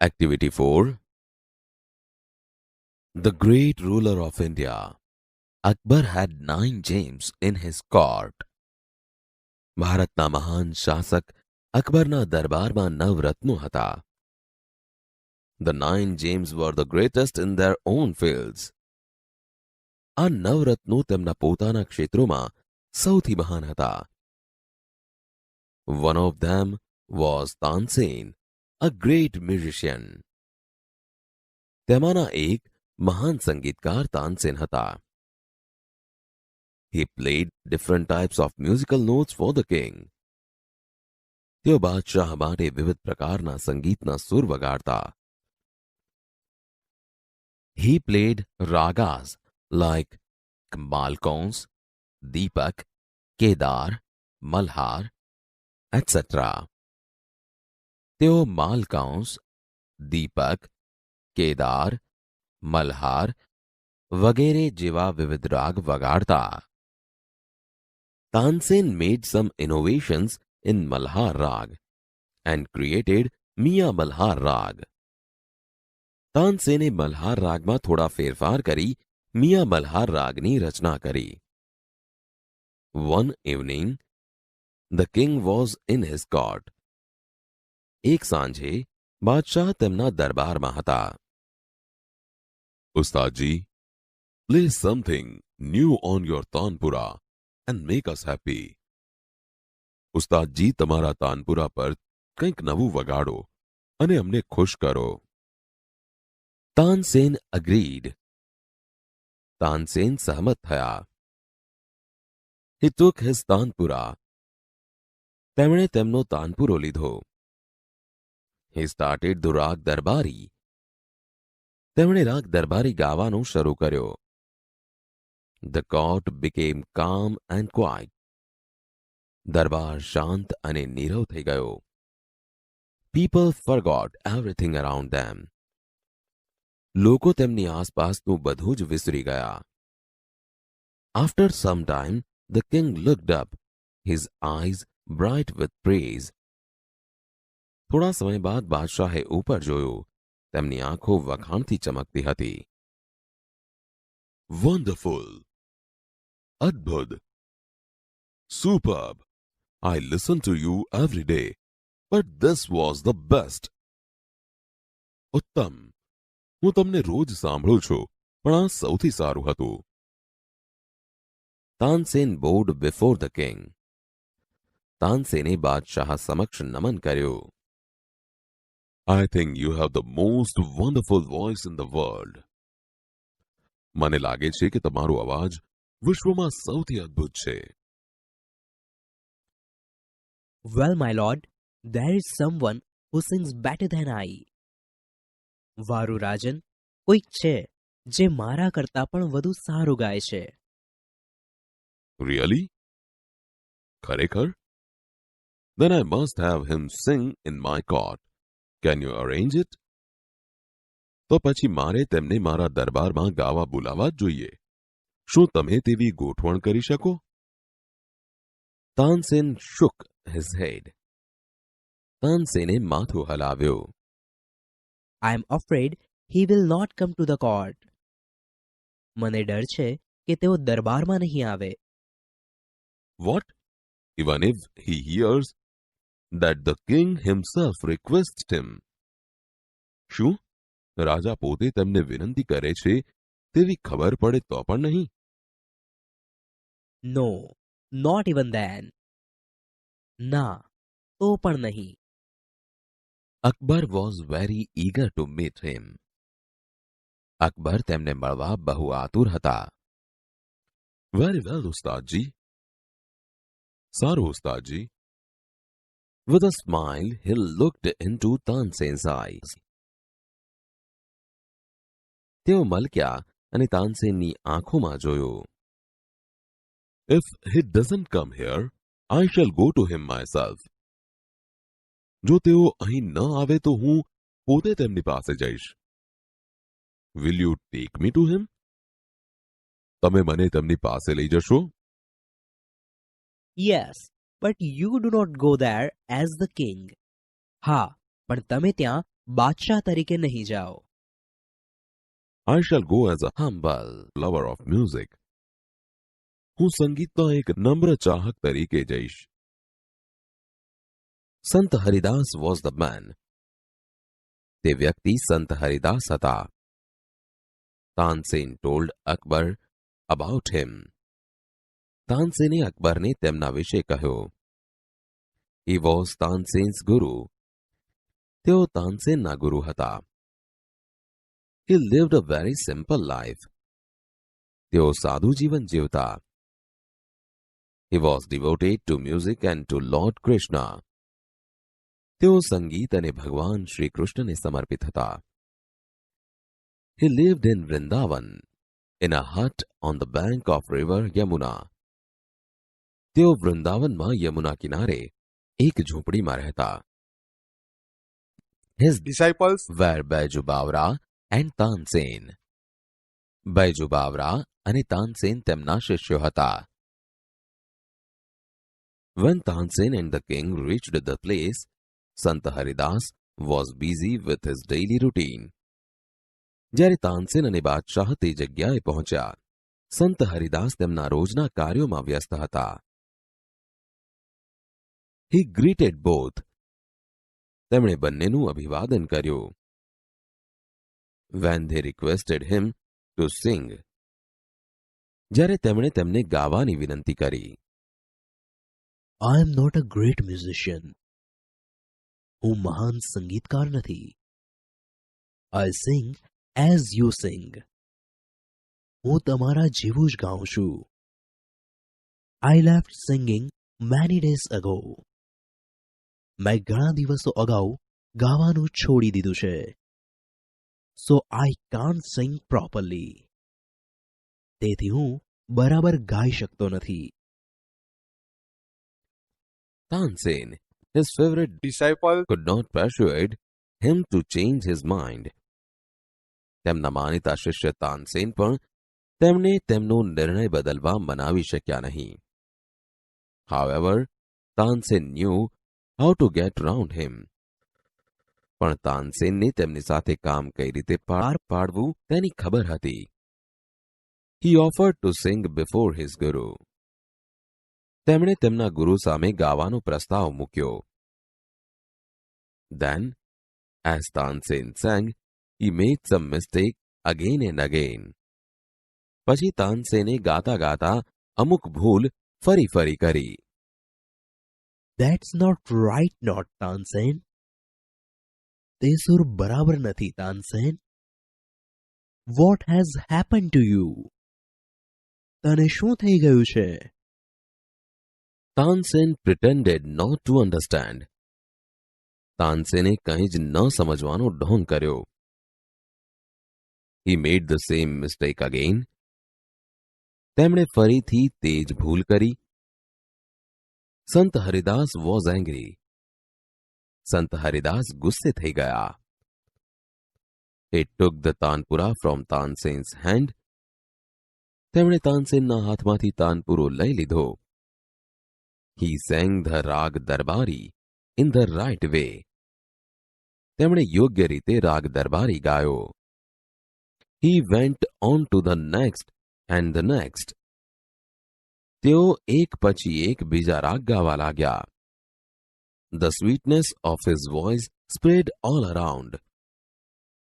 Activity 4. The great ruler of India, Akbar had 9 gems in his court. ભારતના મહાન શાસક અકબરના દરબારમાં 9 રત્નો હતા. The 9 gems were the greatest in their own fields. આ 9 રત્નો તેમના પોતાના ક્ષેત્રોમાં સૌથી મહાન હતા. One of them was Tansen, a great musician. તેમાંના એક મહાન સંગીતકાર તાનસેન હતા. He played different types of musical notes for the king. તેઓ બાદશાહ માટે વિવિધ પ્રકારના સંગીતના સુર વગાડતા. He played ragas like Malkauns, Deepak, Kedar, Malhar, etc. તેઓ માલકાંસ, દીપક, કેદાર, મલ્હાર વગેરે જેવા વિવિધ રાગ વગાડતા. Tansen made some innovations in Malhar Rag and created Mia Malhar Rag. તાનસેને Malhar રાગમાં થોડા ફેરફાર કરી મિયા મલ્હાર રાગની રચના કરી. One evening, the king was in his court. એક સાંજે બાદશાહ તેમના દરબારમાં હતા. Ustadji, play something new on your tanpura and make us happy. ઉસ્તાદજી તમારા તાનપુરા પર કંઈક નવું વગાડો અને અમને ખુશ કરો. તાનસેન agreed. તાનસેન સહમત થયા. He took his tanpura. તેમણે તેમનો તાનપુરો લીધો. He started the રાગ દરબારી. તેમણે રાગ દરબારી ગાવાનો શરૂ કર્યો. The court became calm and quiet. દરબાર શાંત અને નીરવ થઈ ગયો. People forgot everything around them. લોકો તેમની આસપાસનું બધું જ વિસરી ગયા. After some time, the king looked up, his eyes bright with praise. થોડા સમય બાદ બાદશાહે ઉપર જોયું. તેમની આંખો વખાણથી ચમકતી હતી. Wonderful! અદ્ભુત! Superb! I listen to you every day, but this was the best. ઉત્તમ! હું તમને રોજ સાંભળું છું, પણ આ સૌથી સારું હતું. Tansen bowed before the king. તાનસેને બાદશાહ સમક્ષ નમન કર્યું. I think you have the most wonderful voice in the world. મને લાગે છે કે તમારો અવાજ વિશ્વમાં સૌથી અદ્ભુત છે. Well, my lord, there is someone who sings better than I. વારુ રાજન, કોઈક છે જે મારા કરતા પણ વધુ સારું ગાય છે. Really? ખરેખર? Then I must have him sing in my court. Can you arrange it? તો પછી મારે તેમને મારા દરબારમાં ગાવા બોલાવવા જ જોઈએ. શું તમે તેવી ગોઠવણ કરી શકો? Tansen shook his head. તાનસેને માથું હલાવ્યો. I am afraid he will not come to the court. મને ડર છે કે તેઓ દરબારમાં નહીં આવે. What? Even if he hears that the king himself requests him? શું? રાજા પોતે તેમને વિનંતી કરે છે તેવી ખબર પડે તો પણ નહીં? No, not even then. ના, તો પણ નહીં. Akbar was very eager to meet him. Akbar તેમને મળવા બહુ આતુર હતા. Very well, ઉસ્તાદજી. સારું, ઉસ્તાદજી. With a smile, he looked into Tansen's eyes. તેઓ મલક્યા અને તાનસેનની આંખોમાં જોયું. If he doesn't come here, I shall go to him myself. જો તેઓ અહીં ન આવે તો હું પોતે તેમની પાસે જઈશ. Will you take me to him? તમે મને તેમની પાસે લઈ જશો? Yes, but you do not go there as the king. હા, પણ તમે ત્યાં બાદશાહ તરીકે નહીં જાઓ. I shall go as a humble lover of music. હું સંગીતનો એક નમ્ર ચાહક તરીકે જઈશ. સંત હરિદાસ વોઝ ધ મેન. તે વ્યક્તિ સંત હરિદાસ હતા. તાનસેન ટોલ્ડ અકબર અબાઉટ હિમ. તાનસેને અકબરને તેમના વિશે કહ્યું. હી વોઝ તાનસેન્સ ગુરુ. તેઓ તાનસેનના ગુરુ હતા. He lived a very simple life. તેઓ સાદું જીવન જીવતા. He was devoted to music and to Lord Krishna. તેઓ સંગીત અને ભગવાન શ્રી કૃષ્ણને સમર્પિત હતા. He lived in Vrindavan, in a hut on the bank of river Yamuna. તેઓ વૃંદાવનમાં યમુના કિનારે એક ઝૂંપડીમાં રહેતા. His disciples were Baiju Bawra and Tansen. Baiju Bawra અને તાનસેન તેમના શિષ્યો હતા. When Tansen and the king reached the place, Sant Haridas was busy with his daily routine. જ્યારે તાનસેન અને બાદશાહ તે જગ્યાએ પહોંચ્યા, સંત હરિદાસ તેમના રોજના કાર્યોમાં વ્યસ્ત હતા. He greeted both. તેમણે બંનેનું અભિવાદન કર્યું. When they requested him to sing. જ્યારે તેમણે તેમને ગાવાની વિનંતી કરી. I am not a great musician. હું મહાન સંગીતકાર નથી. I sing as you sing. હું તમારા જેવું જ ગાઉં છું. I left singing many days ago. મેં ઘણા દિવસો અગાઉ ગાવાનું છોડી દીધું છે. So I can't sing properly. તેથી હું બરાબર ગાઈ શકતો નથી. Tansen, his favorite disciple could not persuade him to change his mind. તેમના માનીતા શિષ્ય તાનસેન પણ તેમને તેમનો નિર્ણય બદલવા મનાવી શક્યા નહીં. However, Tansen knew how to get round him. પણ તાનસેનને તેમની સાથે કામ કઈ રીતે પાર પાડવું તેની ખબર હતી. He offered to sing before his guru. તેમણે તેમના ગુરુ સામે ગાવાનો પ્રસ્તાવ મૂક્યો. Then, as Tansen sang, he made some mistake again and again. પછી તાનસેને ગાતા ગાતા અમુક ભૂલ ફરી ફરી કરી. That's not right note, Tansen. તે સુર બરાબર નથી, Tansen. What has happened to you? તને શું થઈ ગયું છે? Tansen pretended not to understand. તાનસેને કંઈ જ ન સમજવાનો ઢોંગ કર્યો. He made the same mistake again. તેમણે ફરીથી તે જ ભૂલ કરી. સંત હરિદાસ was angry. સંત હરિદાસ ગુસ્સે થઈ ગયા. He took the tanpura from Tansen's hand. તેમણે તાનસેનના હાથમાંથી તાનપુરો લઈ લીધો. He sang the રાગ દરબારી in the right way. તેમણે યોગ્ય રીતે રાગ દરબારી ગાયો. He went on to the next and the next. તેઓ એક પછી એક બીજા રાગ ગાવા લાગ્યા. The sweetness of his voice spread all around.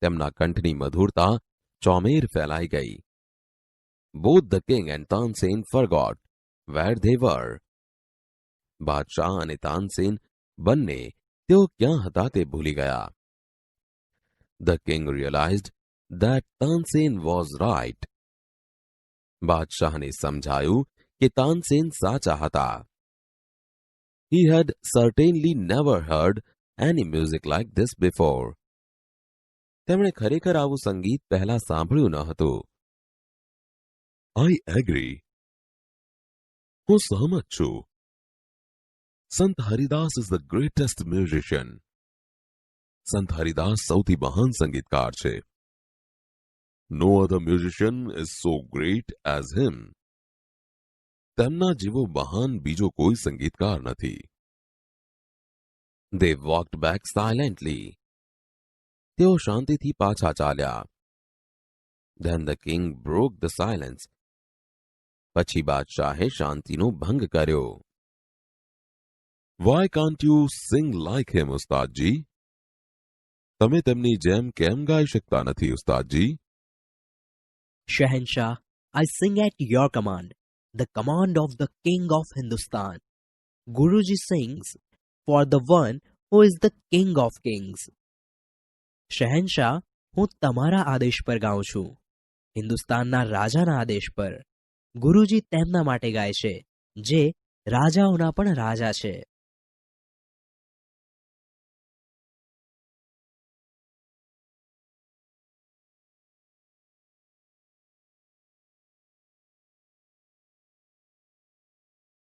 તેમના કંઠની મધુરતા ચોમેર ફેલાઈ ગઈ. Both the king and Tansen forgot where they were. બાદશાહ અને તાનસેન બંને તેઓ ક્યાં હતા તે ભૂલી ગયા. The king realized that Tansen was right. બાદશાહને સમજાયું કે તાનસેન સાચા હતા. He had certainly never heard any music like this before. તેમણે ખરેખર આવું સંગીત પહેલા સાંભળ્યું ન હતું. I agree. હું સહમત છું. સંત Haridas is the greatest musician. સંત હરિદાસ સૌથી મહાન સંગીતકાર છે. No other musician is so great as him. તેમના જેવો મહાન બીજો કોઈ સંગીતકાર નથી. They walked back silently. તેઓ શાંતિથી પાછા ચાલ્યા. Then the king broke the silence. પછી બાદશાહે શાંતિનો ભંગ કર્યો. Why can't you sing like him, ઉસ્તાદજી? તમે તેમની જેમ કેમ ગાઈ શકતા નથી, ઉસ્તાદજી? Shahenshah, I sing at your command, the command of the king of Hindustan. Guruji sings for the one who is the king of kings. શહેનશાહ, હું તમારા આદેશ પર ગાઉં છું, હિન્દુસ્તાનના રાજાના આદેશ પર. ગુરુજી તેમના માટે ગાય છે જે રાજાઓના પણ રાજા છે.